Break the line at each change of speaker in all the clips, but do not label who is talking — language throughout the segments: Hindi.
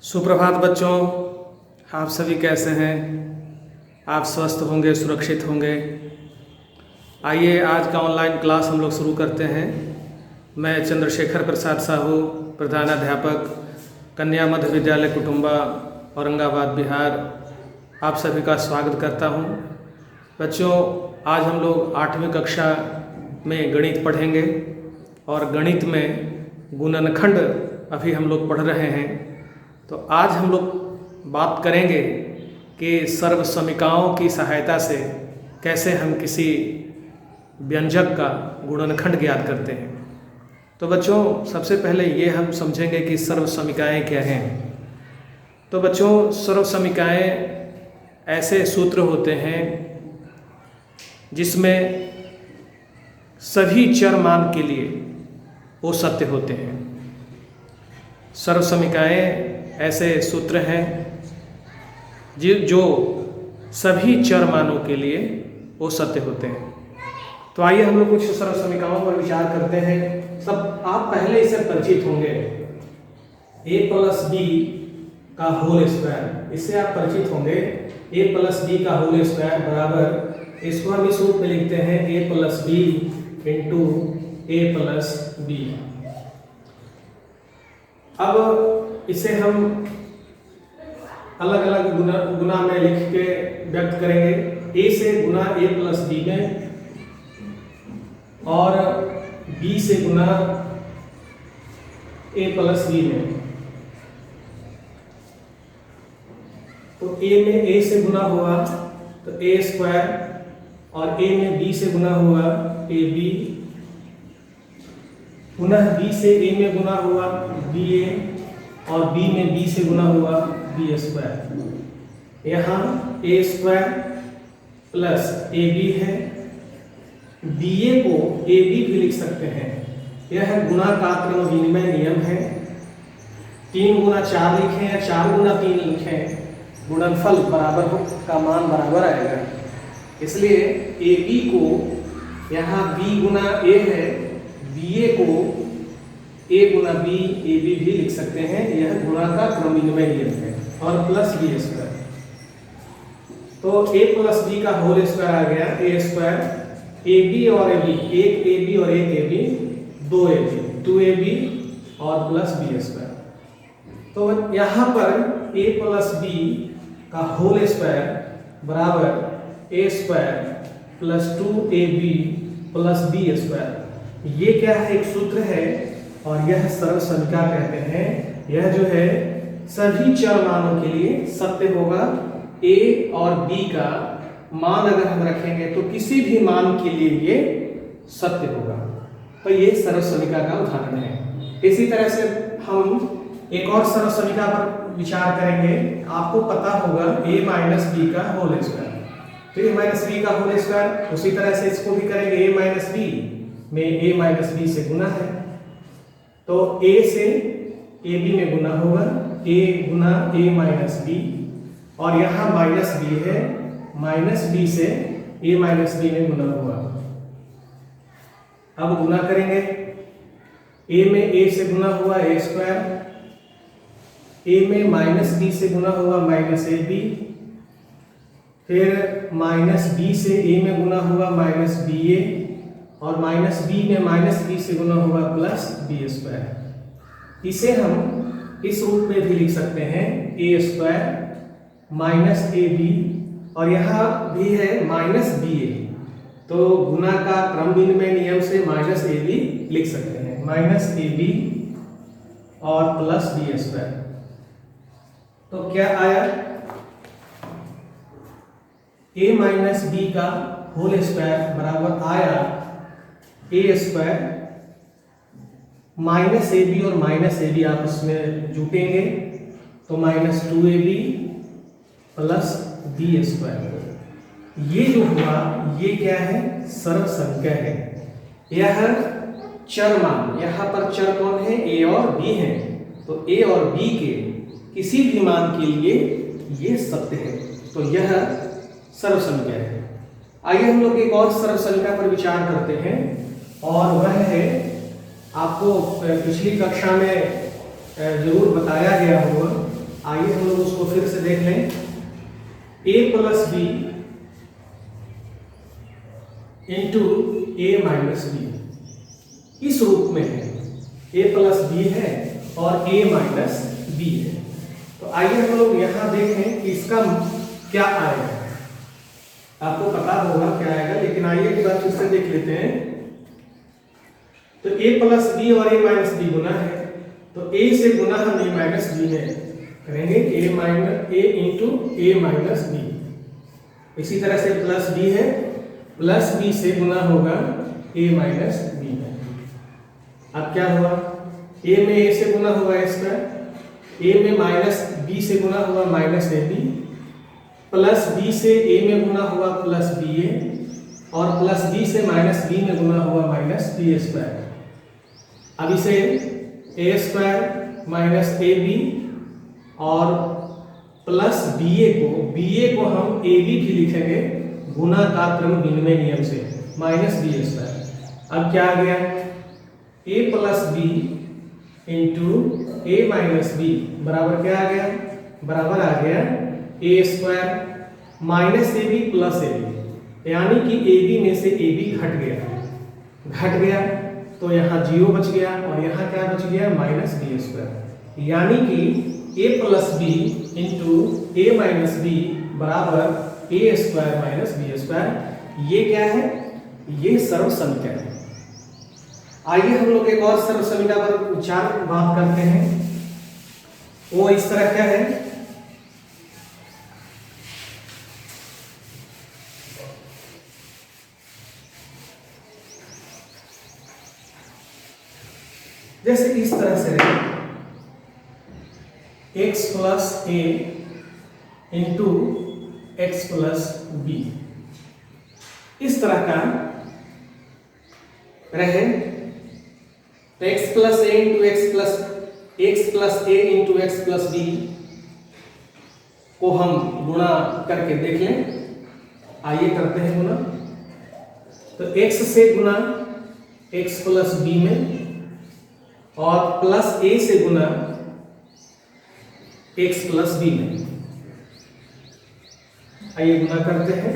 सुप्रभात बच्चों, आप सभी कैसे हैं? आप स्वस्थ होंगे, सुरक्षित होंगे। आइए आज का ऑनलाइन क्लास हम लोग शुरू करते हैं। मैं चंद्रशेखर प्रसाद साहू, प्रधानाध्यापक, कन्या मध्य विद्यालय कुटुंबा, औरंगाबाद, बिहार, आप सभी का स्वागत करता हूं। बच्चों, आज हम लोग 8वीं कक्षा में गणित पढ़ेंगे और गणित में गुणनखंड अभी हम लोग पढ़ रहे हैं। तो आज हम लोग बात करेंगे कि सर्वसमीकाओं की सहायता से कैसे हम किसी व्यंजक का गुणनखंड ज्ञात करते हैं। तो बच्चों, सबसे पहले ये हम समझेंगे कि सर्वसमीकाएँ क्या हैं। तो बच्चों, सर्वसमीकाएँ ऐसे सूत्र होते हैं जिसमें सभी चर मान के लिए वो सत्य होते हैं। सर्वसमीकाएँ ऐसे सूत्र हैं जो सभी चर मानों के लिए वो सत्य होते हैं। तो आइए हम लोग कुछ सर्वसमीकाओं पर विचार करते हैं। सब आप पहले इससे परिचित होंगे, a + b का होल स्क्वायर, इससे आप परिचित होंगे। a + b का होल स्क्वायर बराबर, इसको हम इस रूप में लिखते हैं a + b × a + b। अब इसे हम अलग अलग गुना में लिख के व्यक्त करेंगे। a से गुना a + b में और b से गुना a + b में। तो a में a से गुना हुआ तो a² और a में b से गुना हुआ ab, पुनः b से a में गुना हुआ ba और b में b से गुना हुआ b²। यहाँ a² + ab है, ba को ab भी लिख सकते हैं। यह गुणा का क्रम विनिमय नियम है। 3 × 4 लिखें या 4 × 3 लिखें, गुणनफल बराबर का मान बराबर आएगा। इसलिए ab को यहाँ b × a है, ba को a × b ab भी लिख सकते हैं। यह गुणा का क्रम विनिमय नियम है और प्लस b²। तो a + b का होल स्क्वायर आ गया a², ab और ab, एक ab और एक ab, 2ab, 2ab और प्लस b²। तो यहाँ पर a + b का होल स्क्वायर बराबर a² + 2ab + b²। ये क्या है? एक सूत्र है और यह सर्वसमीका कहते हैं। यह जो है सभी चर मानों के लिए सत्य होगा। a और b का मान अगर हम रखेंगे तो किसी भी मान के लिए ये सत्य होगा। तो ये सर्वसमीका का उदाहरण है। इसी तरह से हम एक और सर्वसमीका पर विचार करेंगे। आपको पता होगा a - b का होल स्क्वायर। तो a - b का होल स्क्वायर, उसी तरह से इसको भी करेंगे। a - b में a - b से गुना है, तो a से ab में गुना होगा, a × a - b, और यहाँ -b है, -b से a - b में गुना हुआ। अब गुना करेंगे। a में a से गुना हुआ a², a में -b से गुना हुआ -ab, फिर -b से a में गुना हुआ -ba और -b में -b से गुना हुआ +b²। इसे हम इस रूप में भी लिख सकते हैं a² -ab और यहाँ भी है -ba। तो गुना का क्रम विनिमय नियम से -ab लिख सकते हैं, -ab और +b²। तो क्या आया? a - b का होल स्क्वायर बराबर आया a² -ab और -ab आपस में जुटेंगे तो -2ab + b²। ये जो हुआ ये क्या है? सर्वसंख्या है। यह चर मान, यहाँ पर चर कौन है? a और b है। तो a और b के किसी भी मान के लिए ये सत्य है। तो यह सर्वसंख्या है। आइए हम लोग एक और सर्वसंख्या पर विचार करते हैं और वह है, आपको पिछली कक्षा में जरूर बताया गया होगा, आइए हम लोग उसको फिर से देख लें। a plus B into A minus B इस रूप में है। a प्लस बी है और a माइनस बी है। तो आइए हम लोग यहाँ देखें कि इसका क्या आएगा। आपको पता होगा क्या आएगा, लेकिन आइए एक बार फिर से देख लेते हैं। तो a प्लस बी और a माइनस बी गुना है, तो a से गुना हम a माइनस बी में करेंगे, a into A minus B. इसी तरह से प्लस बी है, प्लस बी से गुना होगा a माइनस बी में। अब क्या हुआ, a में a से गुना हुआ a स्क्वायर, a में माइनस b से गुना हुआ माइनस ab, प्लस b से a में गुना हुआ प्लस ba, और प्लस b से माइनस b में गुना हुआ माइनस b स्क्वायर। अब इसे a स्क्वायर माइनस ab और प्लस ba को हम ab भी लिखेंगे गुना का क्रम विनिमय नियम से, माइनस b स्क्वायर। अब क्या आ गया, a plus B into A minus B बराबर क्या आ गया, बराबर आ गया a square minus a b plus A b, यानी कि ए बी में से ए बी घट गया तो यहाँ 0 बच गया और यहाँ क्या बच गया, माइनस बी स्क्वायर। यानी कि A plus B into A minus B बराबर A square minus B square. ये क्या है, ये सर्व समीकरण है। आइए हम लोग एक और सर्व समीकरण पर विचार बात करते हैं। वो इस तरह क्या है, जैसे इस तरह से x प्लस ए इंटू एक्स प्लस बी, इस तरह का रहे। तो x प्लस ए इंटू एक्स प्लस ए इंटू एक्स प्लस बी को हम गुणा करके देख लें। आइए करते हैं गुणा। तो x से गुणा x प्लस बी में और प्लस a से गुणा x प्लस बी में। आइए गुणा करते हैं।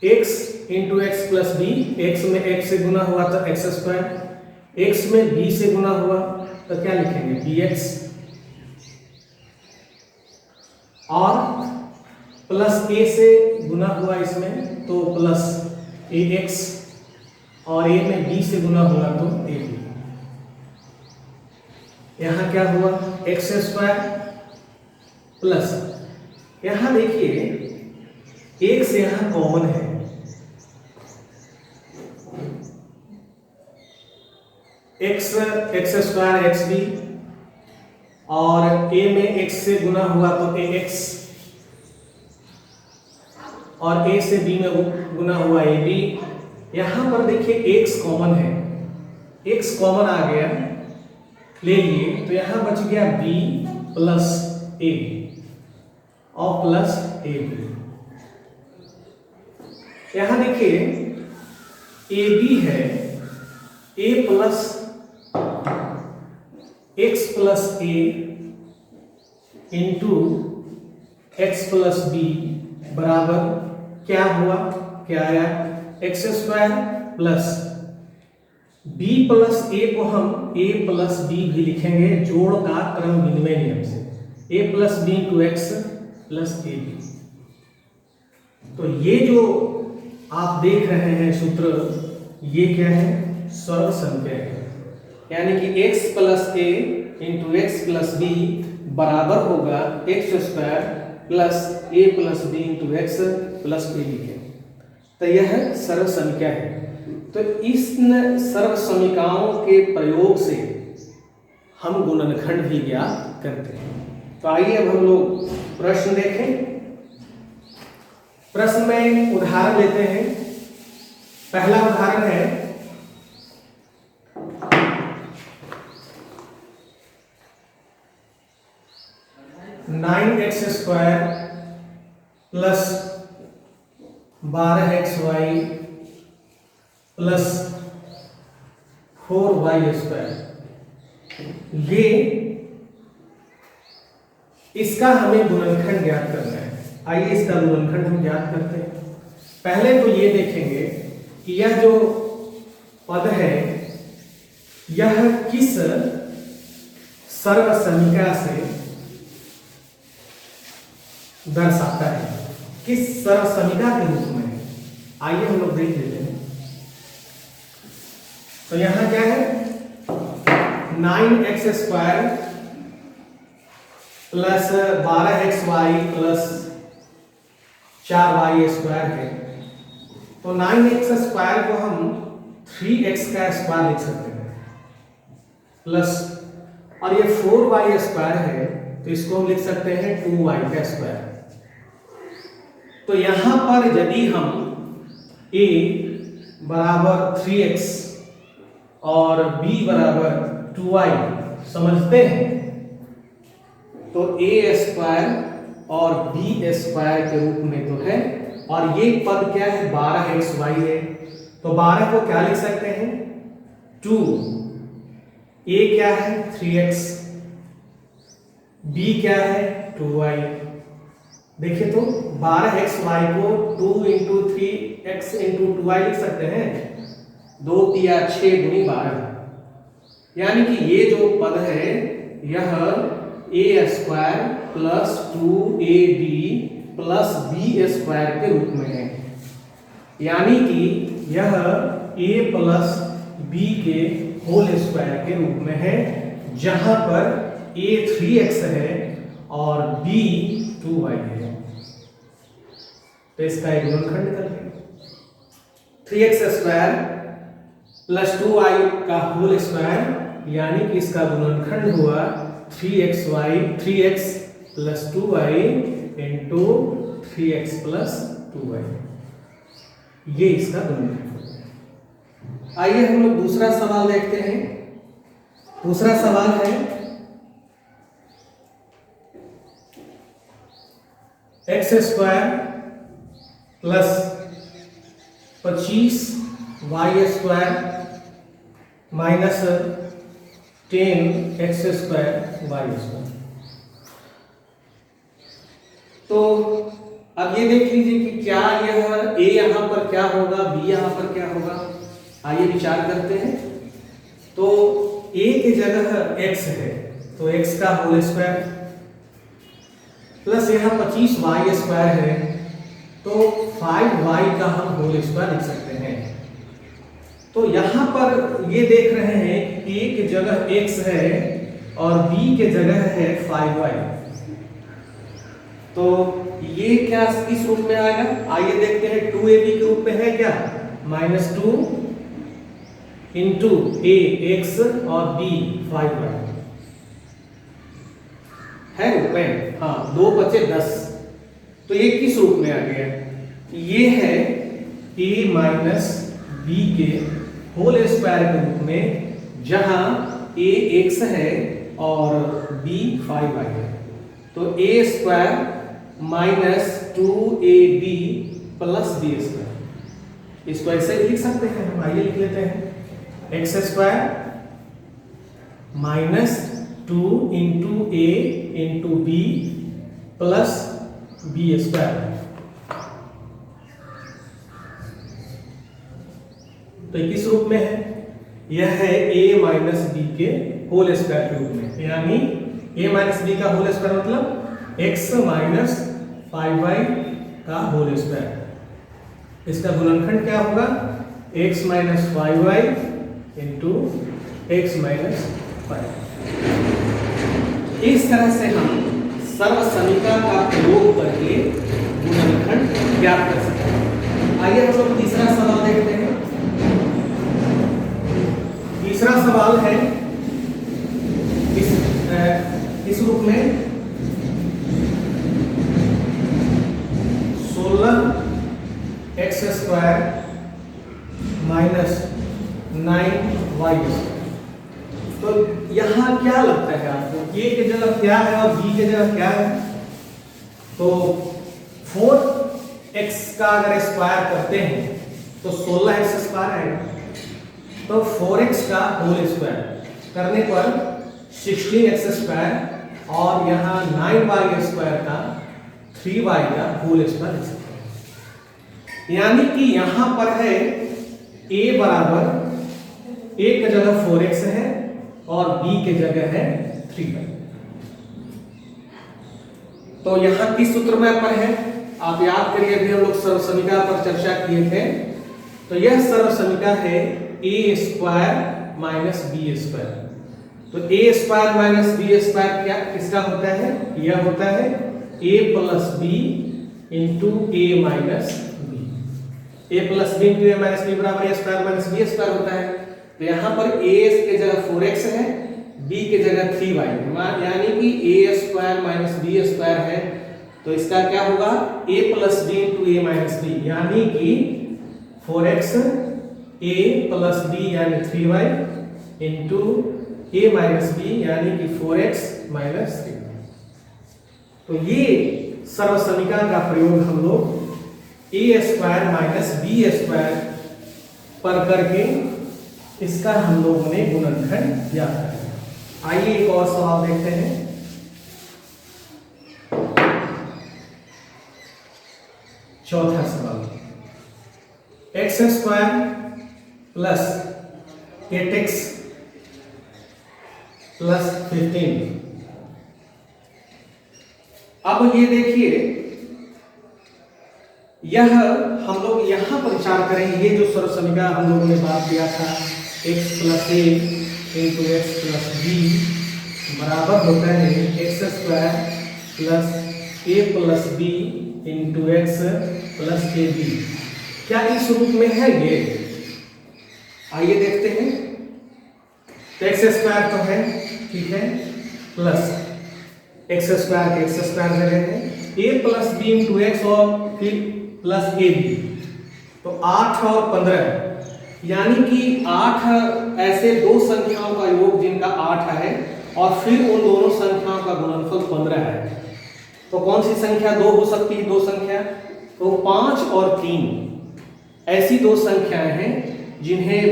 x into x plus B, x में x से गुणा हुआ तो एक्स स्क्वायर, x में b से गुणा हुआ तो क्या लिखेंगे, bx, और प्लस a से गुणा हुआ इसमें तो प्लस ax, और a में b से गुणा हुआ तो ab। यहाँ क्या हुआ, एक्स स्क्वायर प्लस, यहाँ देखिए एक से यहाँ कॉमन है, एक्स स्क्वायर एक्स बी, और ए में एक्स से गुना हुआ तो ए एक्स, और ए से बी में गुना हुआ ए बी। यहाँ पर देखिए एक्स कॉमन है, एक्स कॉमन आ गया, ले लिए तो यहाँ बच गया b प्लस ए और प्लस ए बी। यहाँ देखिए ए बी है a plus x plus A into x plus B बराबर क्या हुआ, क्या आया, x square plus b plus a को हम a प्लस बी भी लिखेंगे जोड़ का क्रम विनिमय नियम से, a plus B into x plus A B. तो ये जो आप देख रहे हैं सूत्र, ये क्या है, सर्व संख्या है। यानी कि x प्लस ए इंटू एक्स प्लस बी बराबर होगा X square plus A plus B into x plus A B के। तो यह सर्व संख्या है। तो इस सर्व समीकरणों के प्रयोग से हम गुणनखंड भी ज्ञात करते हैं। तो आइए अब हम लोग प्रश्न देखें। प्रश्न में उदाहरण लेते हैं। पहला उदाहरण है 9x square plus 12xy plus 4y square, ये इसका हमें गुणनखंड ज्ञात करना है। आइए इसका गुणनखंड हम ज्ञात करते हैं। पहले तो ये देखेंगे कि यह जो पद है यह किस सर्वसमीका से दर्शाता है, किस सर्वसमीका के रूप में। आइए हम लोग देख लेते हैं। तो यहां क्या है, 9x² plus 12xy plus 4y² है। तो 9x² को हम 3x² लिख सकते हैं प्लस, और ये 4y² है तो इसको हम लिख सकते हैं 2y²। तो यहां पर यदि हम a बराबर 3x और b बराबर 2y समझते हैं तो a² और b² के रूप में तो है, और ये पद क्या है 12xy है। तो 12 को क्या लिख सकते हैं 2, a क्या है 3x, b क्या है 2y। देखिए तो 12xy को 2 × 3x × 2y लिख सकते हैं, 2 × 6 × 12, यानी कि ये जो पद है यह a² plus 2ab plus b² के रूप में है, यानी कि यह a प्लस b के होल स्क्वायर के रूप में है, जहां पर a 3x है और b 2y है। तो इसका एक गुणनखंड करते हैं। 3x² प्लस 2y का होल स्क्वायर, यानी कि इसका गुणनखंड हुआ 3x plus 2y into 3x plus 2y, ये इसका गुणनखंड है। आइए हम लोग दूसरा सवाल देखते हैं। दूसरा सवाल है x² plus 25y² minus 10x²y²। तो अब ये देख लीजिए कि क्या यह a यहां पर क्या होगा, b यहां पर क्या होगा। आइए विचार करते हैं। तो a की जगह x है तो x का होल स्क्वायर प्लस यहां 25y² है तो 5y का हम होल स्क्वायर लिख सकते हैं। तो यहां पर ये देख रहे हैं कि a की जगह x है और b के जगह है 5y, तो ये क्या किस रूप में आएगा। आइए देखते हैं। 2ab के रूप में है क्या, -2 इंटू a x और b 5y है रूप में। हाँ, 2 बचे 10। तो ये किस रूप में आ गया, ये है a माइनस b के होल स्क्वायर के रूप में, जहां a x है और b 5y है। तो a² minus 2ab plus b², इसको ऐसे लिख सकते हैं हम। आइए लिख लेते हैं। x² minus 2 into a into b plus b²। तो किस रूप में है, यह है a माइनस b के होल स्क्वायर के रूप में, यानी a माइनस b का होल स्क्वायर मतलब x माइनस 5y का होल स्क्वायर। इसका गुणनखंड क्या होगा, x minus 5y into x minus 5। इस तरह से हम सर्वसमीका का प्रयोग करके गुणनखंड ज्ञात कर सकते हैं। आइए हम लोग तीसरा सवाल देखते हैं। तीसरा सवाल है इस रूप में 16x² माइनस 9y²। तो यहां क्या लगता है आपको, a की जगह क्या है और b की जगह क्या है। तो 4x का अगर स्क्वायर करते हैं तो 16x² आएगा। तो 4x का होल स्क्वायर करने पर 16x² और यहाँ 9y² का 3y का होल स्क्वायर लिख सकते हैं। यानी कि यहाँ पर है a बराबर a की जगह 4x है और b की जगह है 3y। तो यहाँ किस सूत्र में पर है आप याद करिए, अभी हम लोग सर्वसमीकरण पर चर्चा किए थे। तो यह सर्वसमीकरण है a² माइनस b²। तो a² माइनस b² क्या किसका होता है? यह होता है a plus b into a minus b। a plus b into a minus b बराबर a² माइनस b² होता है। तो यहाँ पर a की जगह 4x है, b की जगह 3y, यानी कि a² माइनस b² है। तो इसका क्या होगा? a plus b into a minus b, यानी कि 4x a प्लस b यानी 3y into a minus b यानी कि 4x माइनस 3y। तो ये सर्वसमीकरण का प्रयोग हम लोग a² माइनस b² पर करके इसका हम लोगों ने गुणनखंड ज्ञात किया। आइए एक और सवाल देखते हैं। चौथा सवाल, x² प्लस 8x प्लस 15। अब ये देखिए, यह हम लोग यहां पर विचार करेंगे। ये जो सर्वसमीकरण हम लोगों ने बात किया था, x plus a into x plus b बराबर होता है x² plus a plus b into x plus A B. क्या इस रूप में है ये? आइए देखते हैं। तो x² तो है, ठीक है, प्लस x² के x² जगह है a plus b into x और फिर प्लस ए बी। तो 8 और 15, यानी कि 8 ऐसे दो संख्याओं का योग जिनका 8 है और फिर उन दोनों संख्याओं का गुणनफल 15 है। तो कौन सी संख्या दो हो सकती है? दो संख्या, तो 5 और 3 ऐसी दो संख्याएं हैं जिन्हें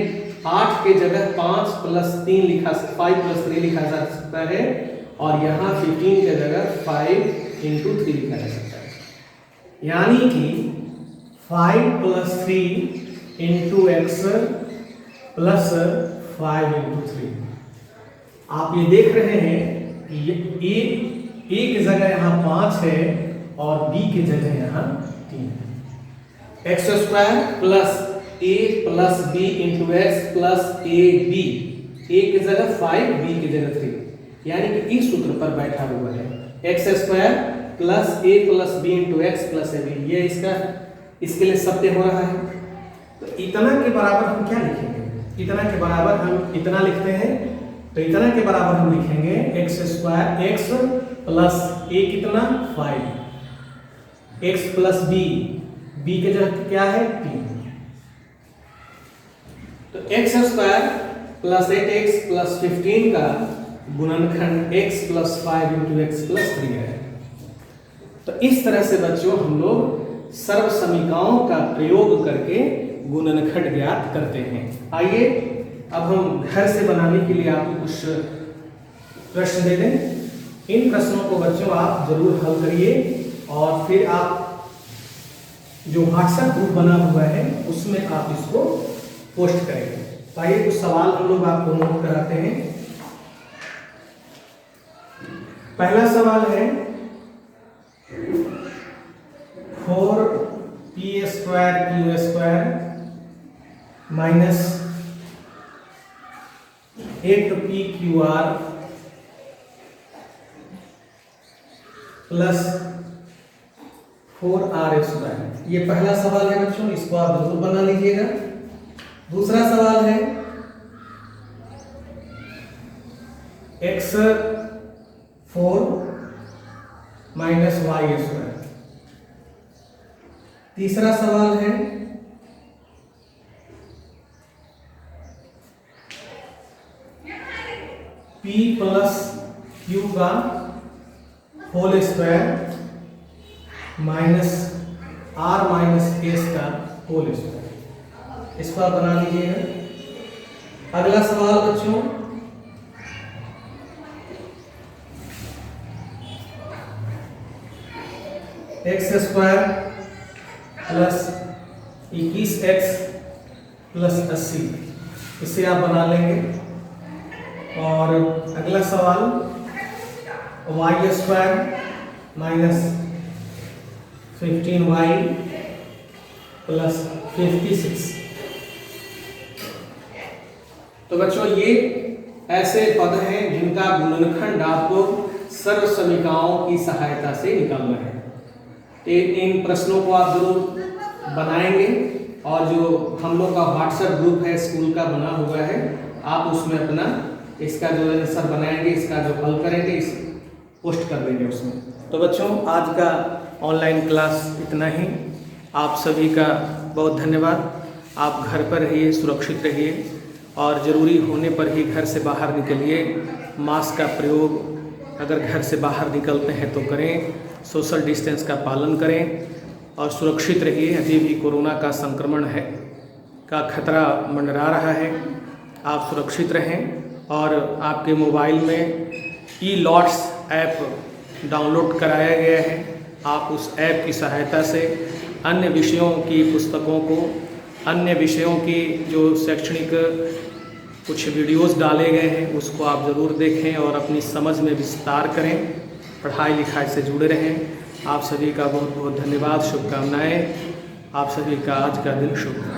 8 के जगह 5 प्लस 3 लिखा 5 प्लस 3 लिखा जा सकता है और यहाँ 15 के जगह 5 इंटू 3 लिखा जा सकता है। यानी कि 5 plus 3 into x plus 5 into 3। आप ये देख रहे हैं कि a की जगह यहाँ 5 है और b की जगह यहाँ 3 है। x² plus a plus b into x plus A B, a की जगह 5, b की जगह 3, यानी कि इस सूत्र पर बैठा हुआ है x² plus a plus b into x plus A B. ये इसके लिए सत्य हो रहा है। तो इतना के बराबर हम क्या लिखेंगे? इतना के बराबर हम इतना लिखते हैं। तो इतना के बराबर हम लिखेंगे x² x प्लस a कितना 5, x प्लस b के जगह क्या है 3। तो x² प्लस 8x प्लस 15 का गुणनखंड x plus 5 into x plus 3 है। तो इस तरह से बच्चों हम लोग सर्व समीकरणों का प्रयोग करके गुणनखंड ज्ञात करते हैं। आइए अब हम घर से बनाने के लिए आपको कुछ प्रश्न दे दें। इन प्रश्नों को बच्चों आप जरूर हल करिए और फिर आप जो व्हाट्सएप ग्रुप बना हुआ है उसमें आप इसको पोस्ट करेंगे। तो आइए कुछ सवाल हम लोग आपको नोट कराते हैं। पहला सवाल है 4p² minus 8pqr plus 4r²। ये पहला सवाल है बच्चों, इसको आप जरूर बना लीजिएगा। दूसरा सवाल है x4 माइनस y²। तीसरा सवाल है p प्लस q का whole square minus r minus s का होल स्क्वायर। इसको आप बना लीजिएगा। अगला सवाल बच्चों x square plus 21x plus 80, इसे आप बना लेंगे। और अगला सवाल Y square minus 15y plus 56। तो बच्चों ये ऐसे पद हैं जिनका गुणनखंड आपको सर्व समीकरणों की सहायता से निकालना है। तो इन प्रश्नों को आप जरूर बनाएंगे और जो हम लोग का व्हाट्सएप ग्रुप है स्कूल का बना हुआ है, आप उसमें अपना इसका जो आंसर बनाएंगे, इसका जो हल करेंगे, इस पोस्ट कर देंगे उसमें। तो बच्चों आज का ऑनलाइन क्लास इतना ही। आप सभी का बहुत धन्यवाद। आप घर पर रहिए, सुरक्षित रहिए और ज़रूरी होने पर ही घर से बाहर निकलिए। मास्क का प्रयोग अगर घर से बाहर निकलते हैं तो करें, सोशल डिस्टेंस का पालन करें और सुरक्षित रहिए। अभी भी कोरोना का संक्रमण है का खतरा मंडरा रहा है। आप सुरक्षित रहें और आपके मोबाइल में ई-लॉट्स ऐप डाउनलोड कराया गया है। आप उस ऐप की सहायता से अन्य विषयों की पुस्तकों को, अन्य विषयों की जो शैक्षणिक कुछ वीडियोस डाले गए हैं उसको आप ज़रूर देखें और अपनी समझ में विस्तार करें, पढ़ाई लिखाई से जुड़े रहें। आप सभी का बहुत बहुत धन्यवाद, शुभकामनाएं। आप सभी का आज का दिन शुभ हो।